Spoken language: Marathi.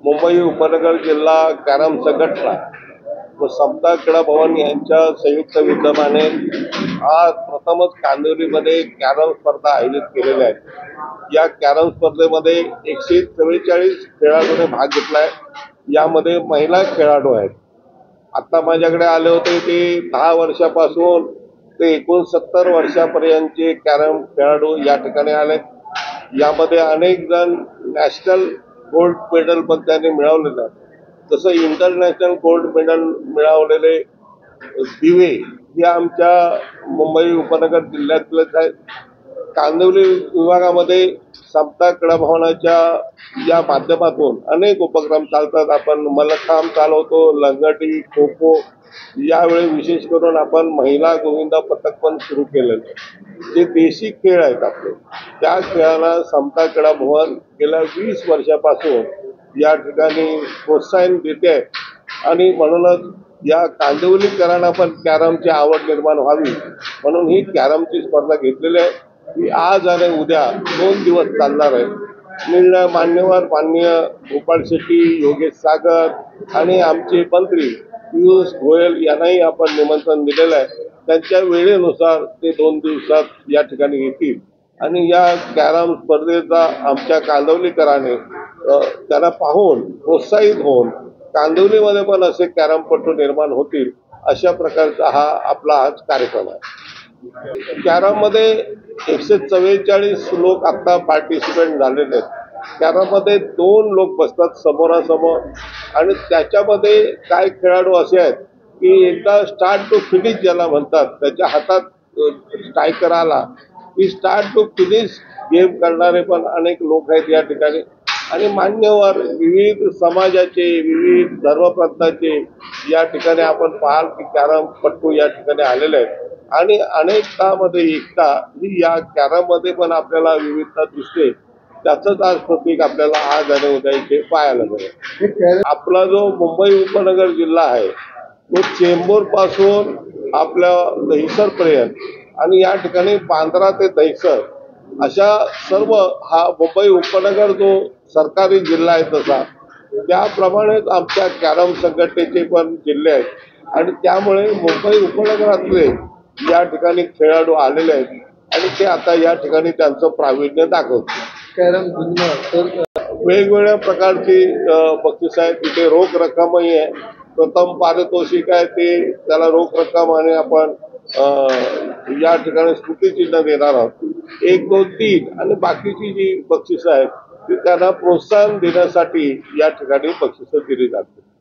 मुंबई उपनगर जिल्हा कॅरम संघटना व समता क्रीडा भवन यांच्या संयुक्त विद्यमाने आज प्रथमच कांदिवलीमध्ये कॅरम स्पर्धा आयोजित केलेल्या आहेत। या कॅरम स्पर्धेमध्ये 144 खेळाडूंनी भाग घेतलाय। यामध्ये महिला खेळाडू आहेत। आता माझ्याकडे आले होते ते 10 वर्षापासून ते 69 वर्षापर्यंतचे कॅरम खेळाडू या ठिकाणी आले। यामध्ये अनेक जण नॅशनल गोल्ड मेडल पण त्यांनी मिळवलेलं आहे। तसं इंटरनॅशनल गोल्ड मेडल मिळवलेले दिवे हे आमच्या मुंबई उपनगर जिल्ह्यातलेच आहेत। कांदिवली विभागामध्ये समता क्रीडा भवनाच्या या माध्यमातून अनेक उपक्रम चालतात। आपण मल्लखांब चालवतो, लंगडी, खो खो, यावेळी विशेष करून आपण महिला गोविंदा पथक पण सुरू केलेलं आहे। जे देशी खेळ आहेत आपले, त्या खेळाला समता क्रीडा भवन गेल्या 20 वर्षापासून या ठिकाणी प्रोत्साहन देते आणि म्हणूनच या कांदिवलीकरांना पण कॅरमची आवड निर्माण व्हावी म्हणून ही कॅरमची स्पर्धा घेतलेली आहे। ही आज आणि उद्या 2 दिवस चालणार आहे। मान्य गोपाळ शेट्टी, योगेश सागर आणि आमचे मंत्री पियुष गोयल यांनाही आपण निमंत्रण दिलेलं आहे। त्यांच्या वेळेनुसार ते 2 दिवसात या ठिकाणी येतील आणि या कॅरम स्पर्धेचा आमच्या कांदिवलीकरांनी त्याला पाहून प्रोत्साहित होऊन कांदिवलीमध्ये पण असे कॅरमपटू निर्माण होतील, अशा प्रकारचा हा आपला आज कार्यक्रम आहे। कॅरम मध्ये 144 लोक आता पार्टिसिपेंट झालेले आहेत। कॅरम मध्ये 2 लोक बसतात समोरासमोर आणि त्याच्यामध्ये काय खेळाडू असे आहेत की एकदा स्टार्ट टू फिनिश ज्याला म्हणतात, त्याच्या हातात स्ट्रायकर आला की स्टार्ट टू फिनिश गेम करणारे पण अनेक लोक आहेत या ठिकाणी। आणि मान्यवर विविध समाजाचे, विविध धर्मपंथाचे या ठिकाणी आपण पाहाल की कॅरमपटू या ठिकाणी आलेले आहेत आणि अनेकतामध्ये एकता ही या कॅरममध्ये पण आपल्याला विविधता दिसते। त्याचंच आज प्रतीक आपल्याला आज आणि उद्या इथे पाहायला मिळेल। आपला जो मुंबई उपनगर जिल्हा आहे तो चेंबूर पासून आपल्या दहिसर पर्यंत आणि या ठिकाणी बांद्रा ते दहिसर अशा सर्व हा मुंबई उपनगर जो सरकारी जिल्हा आहे तसा त्याप्रमाणेच आमच्या कॅरम संघटनेचे पण जिल्हे आहेत आणि त्यामुळे मुंबई उपनगरातले या ठिकाणी खेळाडू आलेले आहेत आणि ते आता या ठिकाणी त्यांचं प्रावीण्य दाखवतात। कॅरम वेगवेगळ्या प्रकारची बक्षीस आहेत। तिथे रोख रक्कमही आहे। प्रथम पारितोषिक आहे ते त्याला रोख रक्कम आणि आपण या ठिकाणी स्मृतिचिन्ह देणार आहोत। 1, 2, 3 आणि बाकीची जी बक्षिसं आहेत ती त्यांना प्रोत्साहन देण्यासाठी या ठिकाणी बक्षिसं दिली जातात।